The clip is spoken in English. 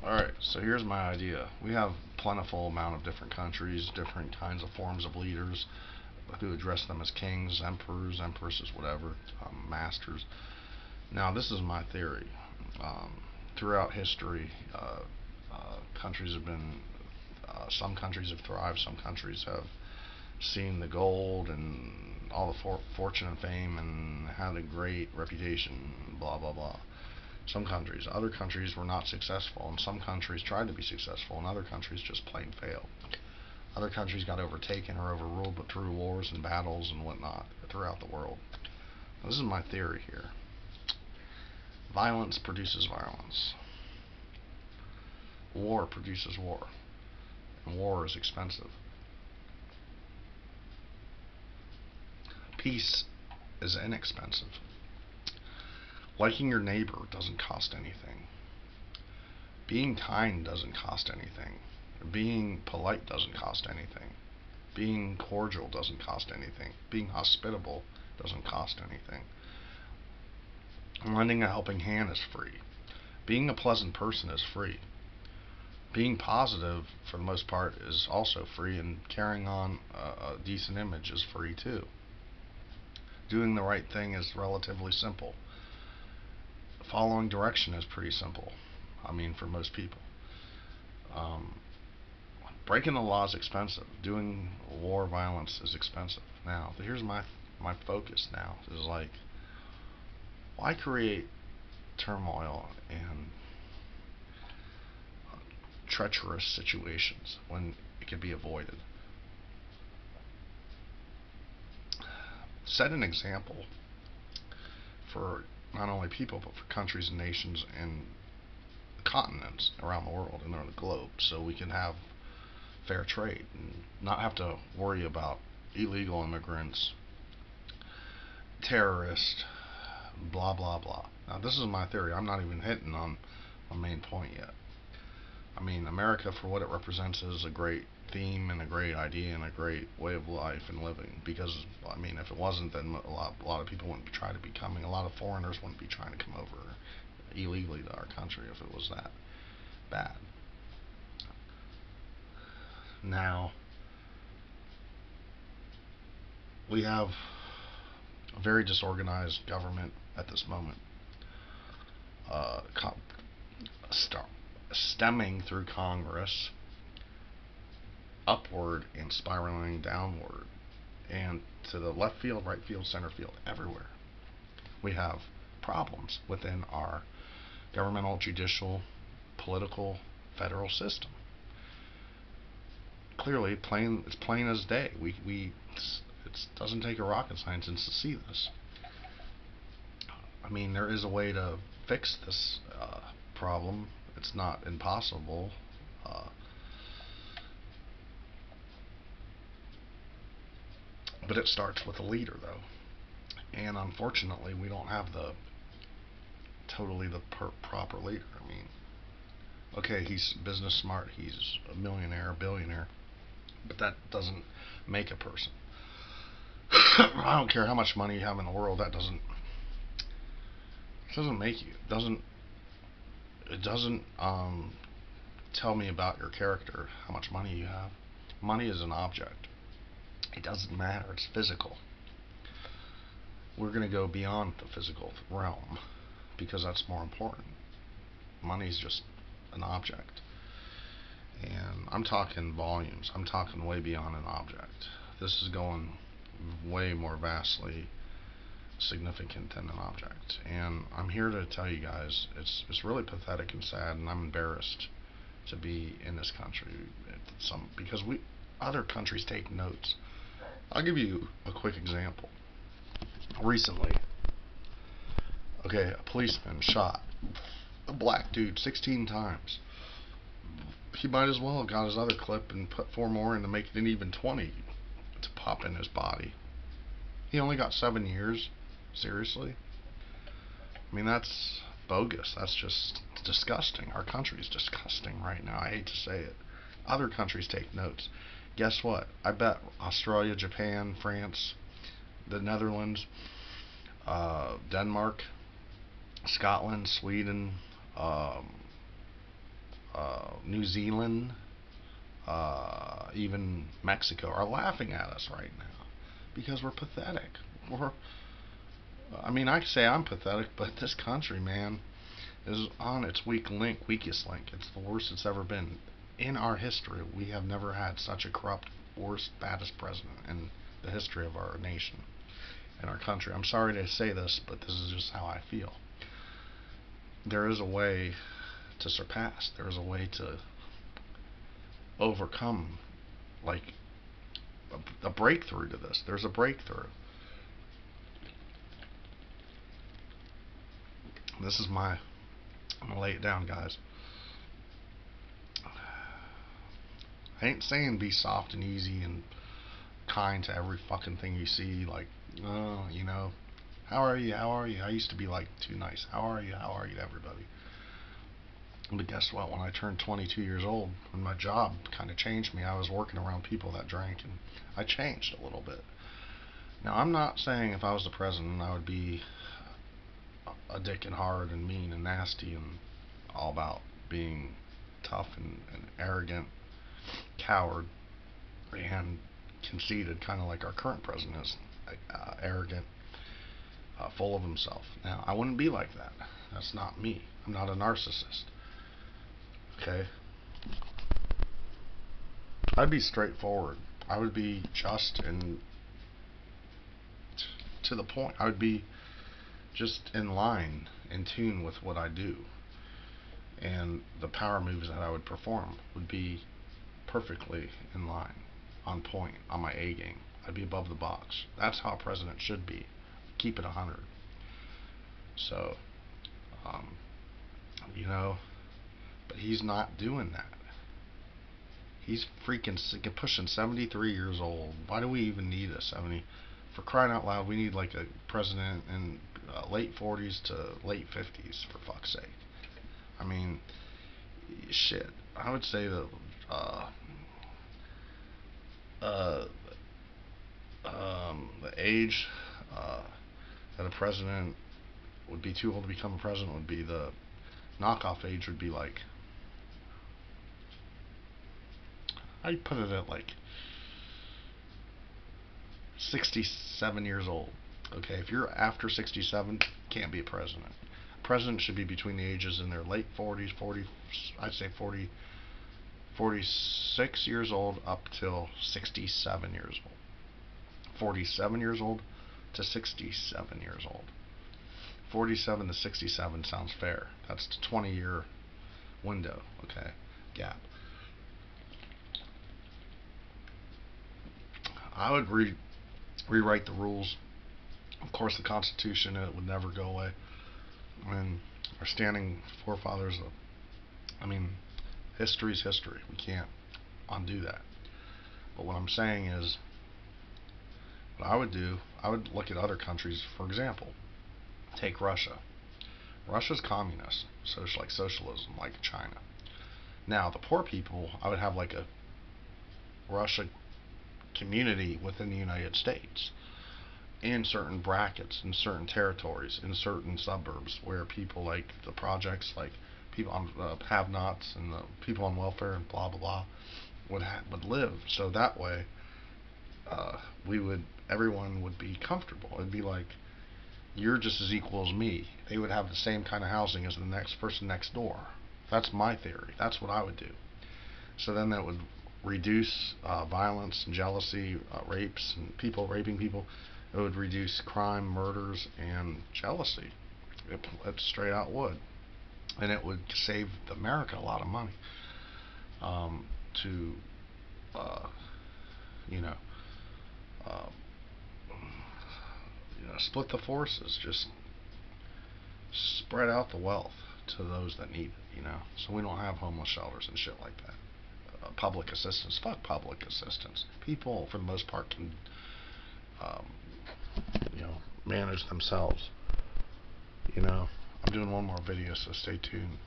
Alright, so here's my idea. We have plentiful amount of different countries, different kinds of forms of leaders who address them as kings, emperors, empresses, whatever, masters. Now, this is my theory. Throughout history, countries have been, some countries have thrived, some countries have seen the gold and all the fortune and fame and had a great reputation, blah, blah, blah. Other countries were not successful, and some countries tried to be successful, and other countries just plain failed. Other countries got overtaken or overruled, but through wars and battles and whatnot throughout the world. Now, this is my theory here. Violence produces violence. War produces war, and war is expensive. Peace is inexpensive. Liking your neighbor doesn't cost anything. Being kind doesn't cost anything. Being polite doesn't cost anything. Being cordial doesn't cost anything. Being hospitable doesn't cost anything. Lending a helping hand is free. Being a pleasant person is free. Being positive, for the most part, is also free, and carrying on a decent image is free too. Doing the right thing is relatively simple. Following direction is pretty simple. I mean, for most people. Breaking the law is expensive. Doing war violence is expensive. Now, here's my focus now. Is like, why create turmoil and treacherous situations when it could be avoided? Set an example for not only people, but for countries and nations and continents around the world and around the globe, so we can have fair trade and not have to worry about illegal immigrants, terrorists, blah, blah, blah. Now, this is my theory. I'm not even hitting on my main point yet. I mean, America, for what it represents, is a great theme and a great idea and a great way of life and living. Because, I mean, if it wasn't, then a lot of people wouldn't try to be coming. A lot of foreigners wouldn't be trying to come over illegally to our country if it was that bad. Now, we have a very disorganized government at this moment, stemming through Congress, upward and spiraling downward, and to the left field, right field, center field, everywhere. We have problems within our governmental, judicial, political, federal system. Clearly, it's plain as day. It doesn't take a rocket scientist to see this. I mean, there is a way to fix this problem. It's not impossible. But it starts with a leader, though. And unfortunately, we don't have the proper leader. I mean, okay, he's business smart, he's a millionaire, a billionaire, but that doesn't make a person. I don't care how much money you have in the world, that doesn't make you. It doesn't tell me about your character, how much money you have. Money is an object. It doesn't matter, it's physical. We're going to go beyond the physical realm because that's more important. Money's just an object. And I'm talking volumes. I'm talking way beyond an object. This is going way more vastly significant than an object. And I'm here to tell you guys, it's really pathetic and sad, and I'm embarrassed to be in this country because other countries take notes. I'll give you a quick example. Recently, okay, a policeman shot a black dude 16 times. He might as well have got his other clip and put 4 more in to make it an even 20 to pop in his body. He only got 7 years. Seriously? I mean, that's bogus. That's just disgusting. Our country's disgusting right now. I hate to say it. Other countries take notes. Guess what? I bet Australia, Japan, France, the Netherlands, Denmark, Scotland, Sweden, New Zealand, even Mexico are laughing at us right now because we're pathetic. I mean, I say I'm pathetic, but this country, man, is on its weakest link. It's the worst it's ever been. In our history, we have never had such a corrupt, worst, baddest president in the history of our nation and our country. I'm sorry to say this, but this is just how I feel. There is a way to surpass. There is a way to overcome, like a breakthrough to this. There's a breakthrough. This is my. I'm gonna lay it down, guys. I ain't saying be soft and easy and kind to every fucking thing you see. Like, oh, you know, how are you? How are you? I used to be like too nice. How are you? How are you to everybody? But guess what? When I turned 22 years old, when my job kind of changed me, I was working around people that drank, and I changed a little bit. Now, I'm not saying if I was the president, I would be a dick and hard and mean and nasty and all about being tough and arrogant, coward, and conceited, kind of like our current president is, arrogant, full of himself. Now, I wouldn't be like that. That's not me. I'm not a narcissist. Okay? I'd be straightforward. I would be just and to the point. I would be just in line, in tune with what I do. And the power moves that I would perform would be perfectly in line, on point, on my A game. I'd be above the box. That's how a president should be. Keep it 100. So, you know, but he's not doing that. He's freaking pushing 73 years old. Why do we even need a 70? For crying out loud, we need like a president in late 40s to late 50s, for fuck's sake. I mean, shit. I would say that the age that a president would be too old to become a president would be the knockoff age would be like, I'd put it at like 67 years old. Okay, if you're after 67, can't be a president. A president should be between the ages in their late 40s, 40, I'd say 40, 46 years old up till 67 years old. 47 years old to 67 years old. 47 to 67 sounds fair. That's the 20-year window, okay, gap. I would rewrite the rules. Of course, the Constitution, it would never go away. And our standing forefathers, I mean, history's history. We can't undo that. But what I'm saying is, what I would do, I would look at other countries. For example, take Russia. Russia's communist, like socialism, like China. Now, the poor people, I would have like a Russia community within the United States, in certain brackets, in certain territories, in certain suburbs, where people like the projects, like people on have-nots and the people on welfare and blah blah blah would live. So that way, everyone would be comfortable. It'd be like you're just as equal as me. They would have the same kind of housing as the next person next door. That's my theory. That's what I would do. So then that would reduce violence and jealousy, rapes and people raping people. It would reduce crime, murders, and jealousy. It straight out would. And it would save America a lot of money to, you know, split the forces, just spread out the wealth to those that need it, so we don't have homeless shelters and shit like that. Public assistance, fuck public assistance. People, for the most part, can, manage themselves. I'm doing one more video, so stay tuned.